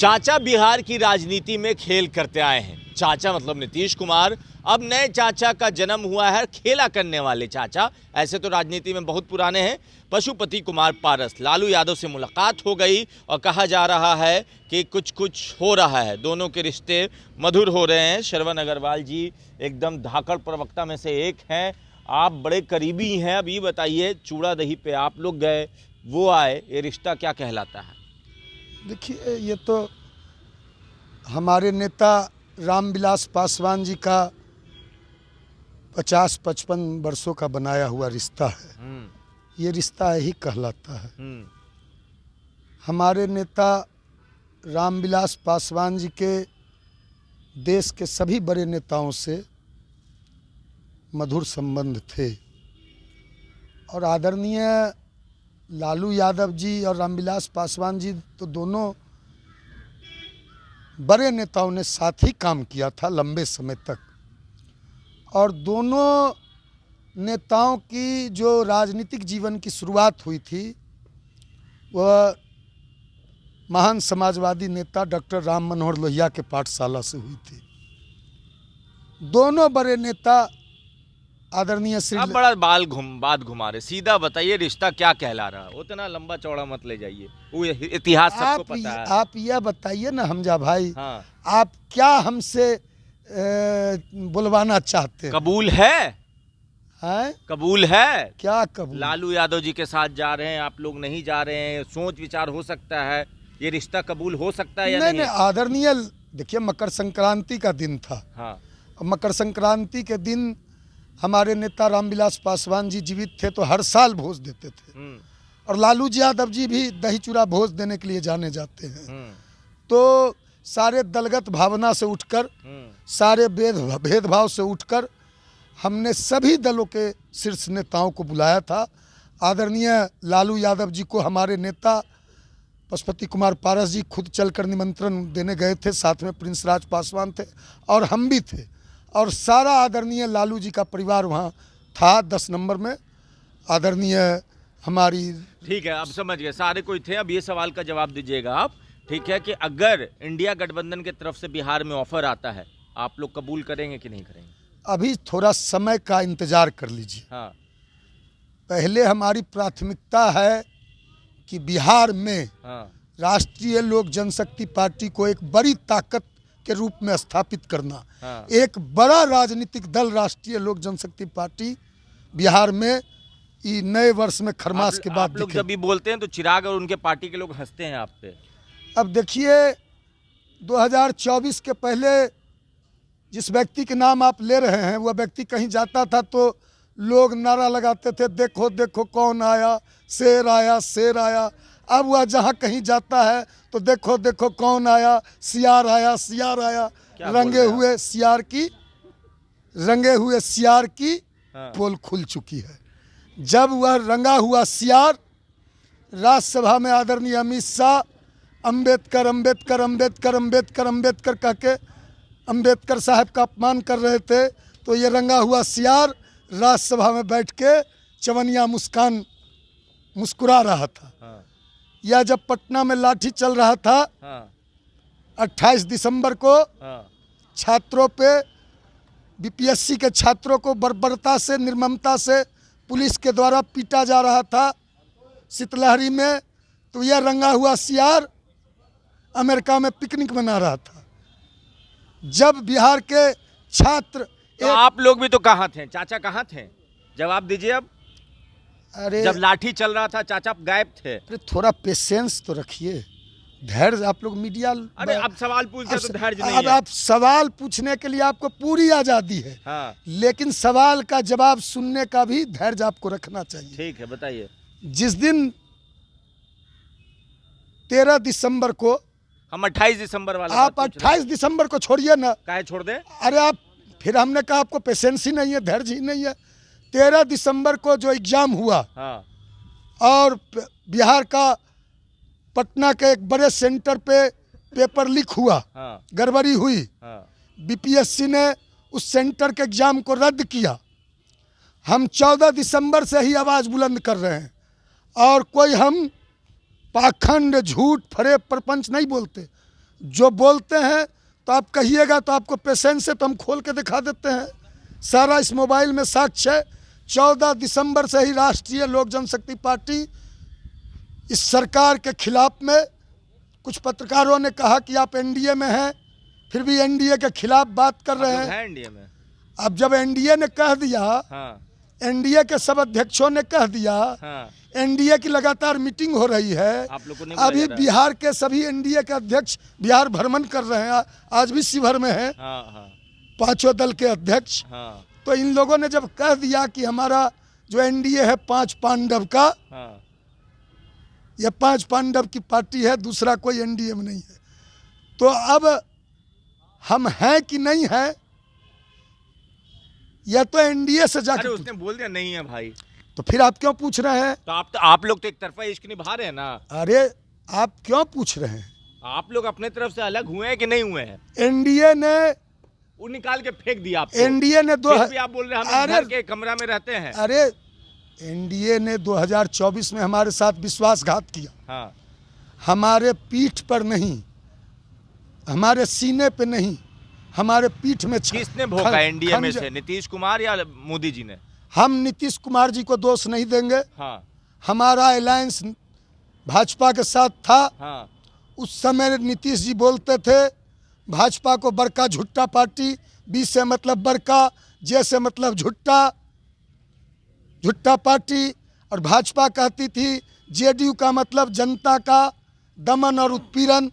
चाचा बिहार की राजनीति में खेल करते आए हैं। चाचा मतलब नीतीश कुमार। अब नए चाचा का जन्म हुआ है, खेला करने वाले चाचा। ऐसे तो राजनीति में बहुत पुराने हैं। पशुपति कुमार पारस, लालू यादव से मुलाकात हो गई और कहा जा रहा है कि कुछ कुछ हो रहा है, दोनों के रिश्ते मधुर हो रहे हैं। श्रवण अग्रवाल जी एकदम धाकड़ प्रवक्ता में से एक हैं, आप बड़े करीबी हैं। अब ये बताइए, चूड़ा दही पे आप लोग गए, वो आए, ये रिश्ता क्या कहलाता है? देखिए, ये तो हमारे नेता रामविलास पासवान जी का 50-55 वर्षों का बनाया हुआ रिश्ता है। ये रिश्ता यही कहलाता है। हमारे नेता रामविलास पासवान जी के देश के सभी बड़े नेताओं से मधुर संबंध थे और आदरणीय लालू यादव जी और रामविलास पासवान जी तो दोनों बड़े नेताओं ने साथ ही काम किया था लंबे समय तक। और दोनों नेताओं की जो राजनीतिक जीवन की शुरुआत हुई थी वह महान समाजवादी नेता डॉक्टर राम मनोहर लोहिया के पाठशाला से हुई थी। दोनों बड़े नेता आदरणीय श्री आप बड़ा बात घुमा रहे, सीधा बताइए रिश्ता क्या कहला रहा है। उतना लंबा चौड़ा मत ले जाइए, वो इतिहास सबको पता है। आप यह बताइए ना हमजा भाई, हाँ। आप क्या हमसे बुलवाना चाहते हैं? कबूल है? हैं? कबूल है? क्या कबूल? लालू यादव जी के साथ जा रहे हैं, आप लोग नहीं जा रहे हैं, सोच विचार हो सकता है, ये रिश्ता कबूल हो सकता है या नहीं? नहीं, आदरणीय, देखिए मकर संक्रांति का दिन था। हाँ। मकर संक्रांति के दिन हमारे नेता रामविलास पासवान जी जीवित थे तो हर साल भोज देते थे और लालू जी यादव जी भी दही चूड़ा भोज देने के लिए जाने जाते हैं। तो सारे दलगत भावना से उठकर, सारे भेदभाव से उठकर हमने सभी दलों के शीर्ष नेताओं को बुलाया था। आदरणीय लालू यादव जी को हमारे नेता पशुपति कुमार पारस जी खुद चलकर निमंत्रण देने गए थे, साथ में प्रिंस राज पासवान थे और हम भी थे और सारा आदरणीय लालू जी का परिवार वहाँ था 10 नंबर में। आदरणीय हमारी, ठीक है, अब समझ गए, सारे कोई थे। अब ये सवाल का जवाब दीजिएगा आप, ठीक है, कि अगर इंडिया गठबंधन की तरफ से बिहार में ऑफर आता है, आप लोग कबूल करेंगे कि नहीं करेंगे? अभी थोड़ा समय का इंतजार कर लीजिए। हाँ। पहले हमारी प्राथमिकता है कि बिहार में राष्ट्रीय लोक जनशक्ति पार्टी को एक बड़ी ताकत के रूप में स्थापित करना। एक बड़ा राजनीतिक दल राष्ट्रीय लोक जनशक्ति पार्टी बिहार में नए वर्ष में खरमास के बाद। आप लोग जब भी बोलते हैं तो चिराग और उनके पार्टी के लोग हंसते हैं आप पे। अब देखिए, 2024 के पहले जिस व्यक्ति के नाम आप ले रहे हैं वह व्यक्ति कहीं जाता था तो लोग नारा लगाते थे, देखो देखो कौन आया, शेर आया, शेर आया। अब वह जहाँ कहीं जाता है तो देखो देखो कौन आया, सियार आया, सियार आया। रंगे हुए सियार की पोल खुल चुकी है। जब वह रंगा हुआ सियार राज्यसभा में आदरणीय अमित शाह अंबेडकर अंबेडकर अंबेडकर अंबेडकर अंबेडकर कह के अंबेडकर साहब का अपमान कर रहे थे, तो ये रंगा हुआ सियार राज्यसभा में बैठ के चवनिया मुस्कुरा रहा था। या जब पटना में लाठी चल रहा था 28 दिसंबर को, छात्रों पे, बीपीएससी के छात्रों को बर्बरता से, निर्ममता से पुलिस के द्वारा पीटा जा रहा था शीतलहरी में, तो यह रंगा हुआ सियार अमेरिका में पिकनिक मना रहा था। जब बिहार के छात्र, तो आप लोग भी तो कहाँ थे? चाचा कहाँ थे? जवाब दीजिए अब। अरे जब लाठी चल रहा था चाचा गायब थे। अरे थोड़ा पेशेंस तो रखिए, धैर्य। आप लोग मीडिया, अरे अब सवाल पूछते तो धैर्य नहीं अब है। आप सवाल पूछने के लिए आपको पूरी आज़ादी है। हाँ। लेकिन सवाल का जवाब सुनने का भी धैर्य आपको रखना चाहिए। ठीक है, बताइए। जिस दिन 13 दिसंबर को, हम 28 दिसंबर वाला आप 28 दिसंबर को छोड़िए ना, काहे छोड़ दे? अरे आप, फिर हमने कहा आपको पेशेंस ही नहीं है, धैर्य ही नहीं है। 13 दिसंबर को जो एग्जाम हुआ और बिहार का पटना के एक बड़े सेंटर पे पेपर लीक हुआ, गड़बड़ी हुई, बीपीएससी ने उस सेंटर के एग्जाम को रद्द किया। हम 14 दिसंबर से ही आवाज़ बुलंद कर रहे हैं और कोई हम पाखंड, झूठ, फरेब, प्रपंच नहीं बोलते। जो बोलते हैं तो आप कहिएगा तो आपको पेशेंस से तो हम खोल के दिखा देते हैं, सारा इस मोबाइल में साक्ष्य है। 14 दिसंबर से ही राष्ट्रीय लोक जनशक्ति पार्टी इस सरकार के खिलाफ में, कुछ पत्रकारों ने कहा कि आप एनडीए में हैं, फिर भी एनडीए के खिलाफ बात कर रहे हैं। एनडीए में अब जब एनडीए ने कह दिया, हाँ, एनडीए के सब अध्यक्षों ने कह दिया, हाँ, एनडीए की लगातार मीटिंग हो रही है। आप लोग को नहीं अभी बुलाया जा रहा है? बिहार के सभी एनडीए के अध्यक्ष बिहार भ्रमण कर रहे हैं, आज भी शिवहर में हैं हाँ, हाँ, 5 दल के अध्यक्ष। हाँ, तो इन लोगों ने जब कह दिया कि हमारा जो एनडीए है 5 पांडव का, हाँ, ये 5 पांडव की पार्टी है, दूसरा कोई एनडीए में नहीं है, तो अब हम हैं कि नहीं हैं, या तो एनडीए से अरे जाकर, उसने बोल दिया नहीं है भाई, तो फिर आप क्यों पूछ रहे हैं? तो आप लोग तो एक तरफा इश्क निभा रहे हैं ना। अरे आप क्यों पूछ रहे हैं? आप लोग अपने तरफ से अलग हुए हैं कि नहीं हुए हैं? एनडीए ने वो निकाल के फेंक दिया आपको। एनडीए ने फिर भी आप बोल रहे हैं हम अरे घर के कमरा में रहते हैं। अरे एनडीए ने 2024 में हमारे साथ विश्वासघात किया, हाँ, हमारे पीठ पर नहीं, हमारे सीने पे नहीं, हमारे पीठ में किसने भोंका एनडीए में से, नीतीश कुमार या मोदी जी ने? हम नीतीश कुमार जी को दोष नहीं देंगे। हाँ, हमारा अलायंस भाजपा के साथ था। हाँ, उस समय नीतीश जी बोलते थे भाजपा को बड़का झुट्टा पार्टी, बी से मतलब बड़का, जे से मतलब झुट्टा, झुट्टा पार्टी, और भाजपा कहती थी जेडीयू का मतलब जनता का दमन और उत्पीड़न।